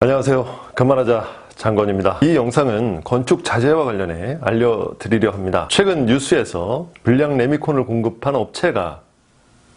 안녕하세요. 그만하자 장건입니다. 이 영상은 건축 자재와 관련해 알려드리려 합니다. 최근 뉴스에서 불량 레미콘을 공급한 업체가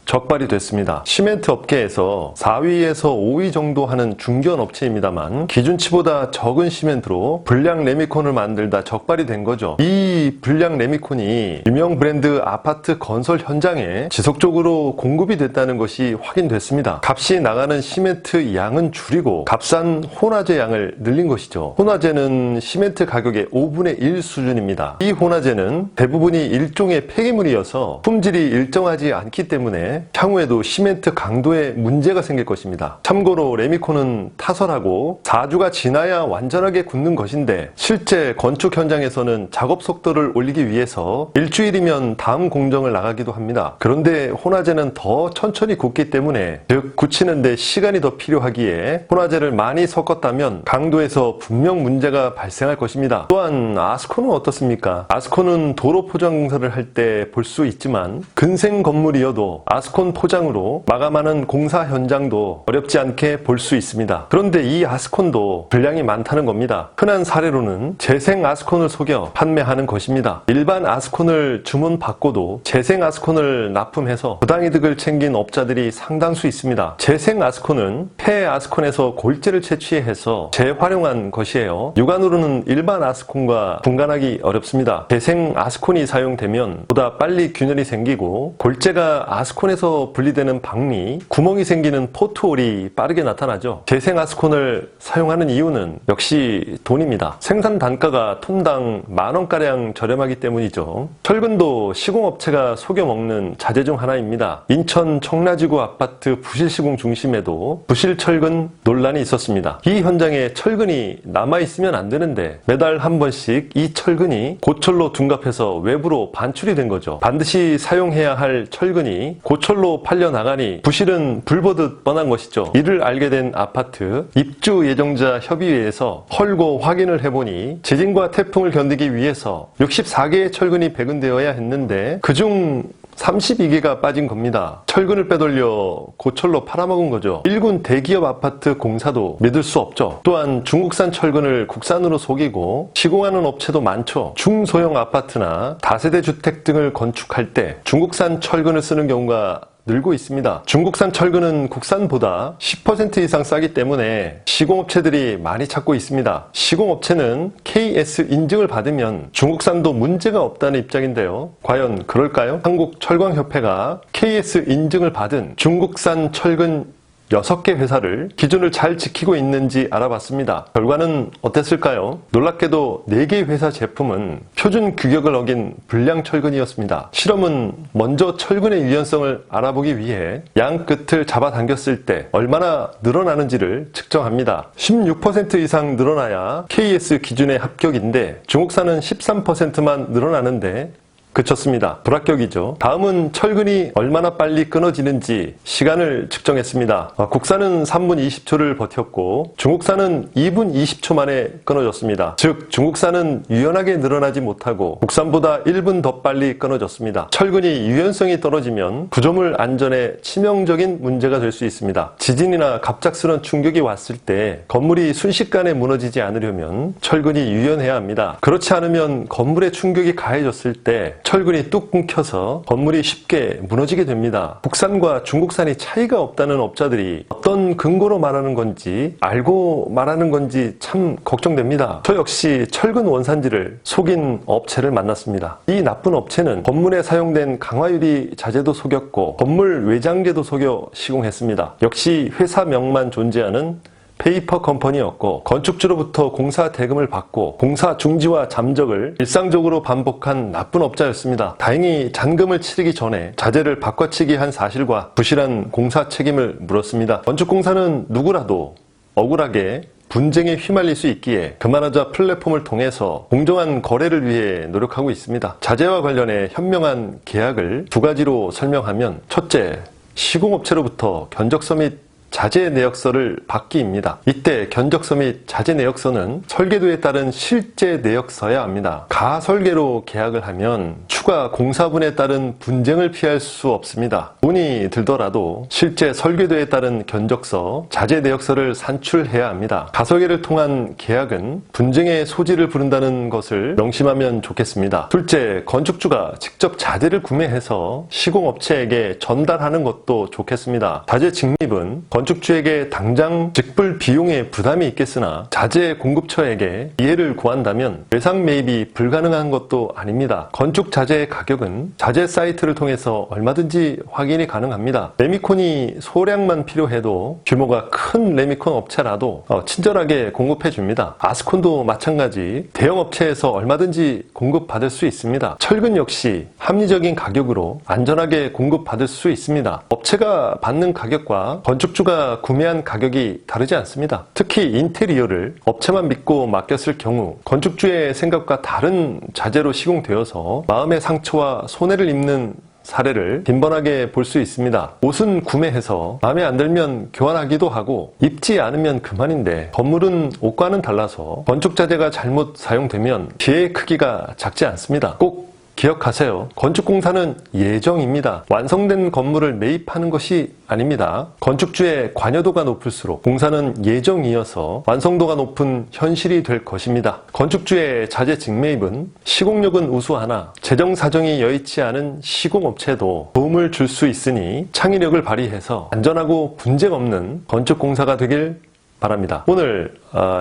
적발이 됐습니다. 시멘트 업계에서 4위에서 5위 정도 하는 중견 업체입니다만 기준치보다 적은 시멘트로 불량 레미콘을 만들다 적발이 된 거죠. 이 불량 레미콘이 유명 브랜드 아파트 건설 현장에 지속적으로 공급이 됐다는 것이 확인됐습니다. 값이 나가는 시멘트 양은 줄이고 값싼 혼화재 양을 늘린 것이죠. 혼화재는 시멘트 가격의 5분의 1 수준입니다. 이 혼화재는 대부분이 일종의 폐기물이어서 품질이 일정하지 않기 때문에 향후에도 시멘트 강도에 문제가 생길 것입니다. 참고로 레미콘은 타설하고 4주가 지나야 완전하게 굳는 것인데 실제 건축 현장에서는 작업 속도를 올리기 위해서 일주일이면 다음 공정을 나가기도 합니다. 그런데 혼화재는 더 천천히 굳기 때문에 즉 굳히는데 시간이 더 필요하기에 혼화재를 많이 섞었다면 강도에서 분명 문제가 발생할 것입니다. 또한 아스콘은 어떻습니까? 아스콘은 도로 포장 공사를 할 때 볼 수 있지만 근생 건물이어도 아스콘 포장으로 마감하는 공사 현장도 어렵지 않게 볼 수 있습니다. 그런데 이 아스콘도 분량이 많다는 겁니다. 흔한 사례로는 재생 아스콘을 속여 판매하는 것입니다. 일반 아스콘을 주문받고도 재생 아스콘을 납품해서 부당이득을 챙긴 업자들이 상당수 있습니다. 재생 아스콘은 폐 아스콘에서 골재를 채취해서 재활용한 것이에요. 육안으로는 일반 아스콘과 분간하기 어렵습니다. 재생 아스콘이 사용되면 보다 빨리 균열이 생기고 골재가 아스콘에서 분리되는 박리, 구멍이 생기는 포트홀이 빠르게 나타나죠. 재생 아스콘을 사용하는 이유는 역시 돈입니다. 생산 단가가 톤당 10,000원가량 저렴하기 때문이죠. 철근도 시공업체가 속여먹는 자재 중 하나입니다. 인천 청라지구 아파트 부실 시공 중심에도 부실 철근 논란이 있었습니다. 이 현장에 철근이 남아있으면 안 되는데 매달 한 번씩 이 철근이 고철로 둔갑해서 외부로 반출이 된 거죠. 반드시 사용해야 할 철근이 고철로 팔려나가니 부실은 불보듯 뻔한 것이죠. 이를 알게 된 아파트 입주 예정자 협의회에서 헐고 확인을 해보니 지진과 태풍을 견디기 위해서 64개의 철근이 배근되어야 했는데 그중 32개가 빠진 겁니다. 철근을 빼돌려 고철로 팔아먹은 거죠. 일군 대기업 아파트 공사도 믿을 수 없죠. 또한 중국산 철근을 국산으로 속이고 시공하는 업체도 많죠. 중소형 아파트나 다세대 주택 등을 건축할 때 중국산 철근을 쓰는 경우가 늘고 있습니다. 중국산 철근은 국산보다 10% 이상 싸기 때문에 시공업체들이 많이 찾고 있습니다. 시공업체는 KS 인증을 받으면 중국산도 문제가 없다는 입장인데요. 과연 그럴까요? 한국철광협회가 KS 인증을 받은 중국산 철근 6개 회사를 기준을 잘 지키고 있는지 알아봤습니다. 결과는 어땠을까요? 놀랍게도 4개 회사 제품은 표준 규격을 어긴 불량 철근이었습니다. 실험은 먼저 철근의 유연성을 알아보기 위해 양 끝을 잡아당겼을 때 얼마나 늘어나는지를 측정합니다. 16% 이상 늘어나야 KS 기준의 합격인데 중국산은 13%만 늘어나는데 그쳤습니다. 불합격이죠. 다음은 철근이 얼마나 빨리 끊어지는지 시간을 측정했습니다. 국산은 3분 20초를 버텼고 중국산은 2분 20초 만에 끊어졌습니다. 즉 중국산은 유연하게 늘어나지 못하고 국산보다 1분 더 빨리 끊어졌습니다. 철근이 유연성이 떨어지면 구조물 안전에 치명적인 문제가 될 수 있습니다. 지진이나 갑작스런 충격이 왔을 때 건물이 순식간에 무너지지 않으려면 철근이 유연해야 합니다. 그렇지 않으면 건물에 충격이 가해졌을 때 철근이 뚝 끊겨서 건물이 쉽게 무너지게 됩니다. 국산과 중국산이 차이가 없다는 업자들이 어떤 근거로 말하는 건지 알고 말하는 건지 참 걱정됩니다. 저 역시 철근 원산지를 속인 업체를 만났습니다. 이 나쁜 업체는 건물에 사용된 강화유리 자재도 속였고 건물 외장재도 속여 시공했습니다. 역시 회사명만 존재하는 페이퍼 컴퍼니였고 건축주로부터 공사 대금을 받고 공사 중지와 잠적을 일상적으로 반복한 나쁜 업자였습니다. 다행히 잔금을 치르기 전에 자재를 바꿔치기 한 사실과 부실한 공사 책임을 물었습니다. 건축공사는 누구라도 억울하게 분쟁에 휘말릴 수 있기에 그만하자 플랫폼을 통해서 공정한 거래를 위해 노력하고 있습니다. 자재와 관련해 현명한 계약을 2가지로 설명하면 첫째, 시공업체로부터 견적서 및 자재 내역서를 받기입니다. 이때 견적서 및 자재 내역서는 설계도에 따른 실제 내역서야 합니다. 가설계로 계약을 하면 추가 공사분에 따른 분쟁을 피할 수 없습니다. 돈이 들더라도 실제 설계도에 따른 견적서, 자재 내역서를 산출해야 합니다. 가설계를 통한 계약은 분쟁의 소지를 부른다는 것을 명심하면 좋겠습니다. 둘째, 건축주가 직접 자재를 구매해서 시공업체에게 전달하는 것도 좋겠습니다. 자재 직립은 건축주에게 당장 직불 비용의 부담이 있겠으나 자재 공급처에게 이해를 구한다면 외상 매입이 불가능한 것도 아닙니다. 건축 자재의 가격은 자재 사이트를 통해서 얼마든지 확인이 가능합니다. 레미콘이 소량만 필요해도 규모가 큰 레미콘 업체라도 친절하게 공급해 줍니다. 아스콘도 마찬가지 대형 업체에서 얼마든지 공급받을 수 있습니다. 철근 역시 합리적인 가격으로 안전하게 공급받을 수 있습니다. 업체가 받는 가격과 건축주가 구매한 가격이 다르지 않습니다. 특히 인테리어를 업체만 믿고 맡겼을 경우 건축주의 생각과 다른 자재로 시공되어서 마음의 상처와 손해를 입는 사례를 빈번하게 볼 수 있습니다. 옷은 구매해서 마음에 안 들면 교환하기도 하고 입지 않으면 그만인데 건물은 옷과는 달라서 건축자재가 잘못 사용되면 피해의 크기가 작지 않습니다. 꼭 기억하세요. 건축공사는 예정입니다. 완성된 건물을 매입하는 것이 아닙니다. 건축주의 관여도가 높을수록 공사는 예정이어서 완성도가 높은 현실이 될 것입니다. 건축주의 자재 직매입은 시공력은 우수하나 재정 사정이 여의치 않은 시공업체도 도움을 줄 수 있으니 창의력을 발휘해서 안전하고 분쟁 없는 건축공사가 되길 바랍니다. 오늘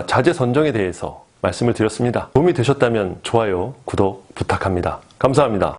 자재 선정에 대해서 말씀을 드렸습니다. 도움이 되셨다면 좋아요, 구독 부탁합니다. 감사합니다.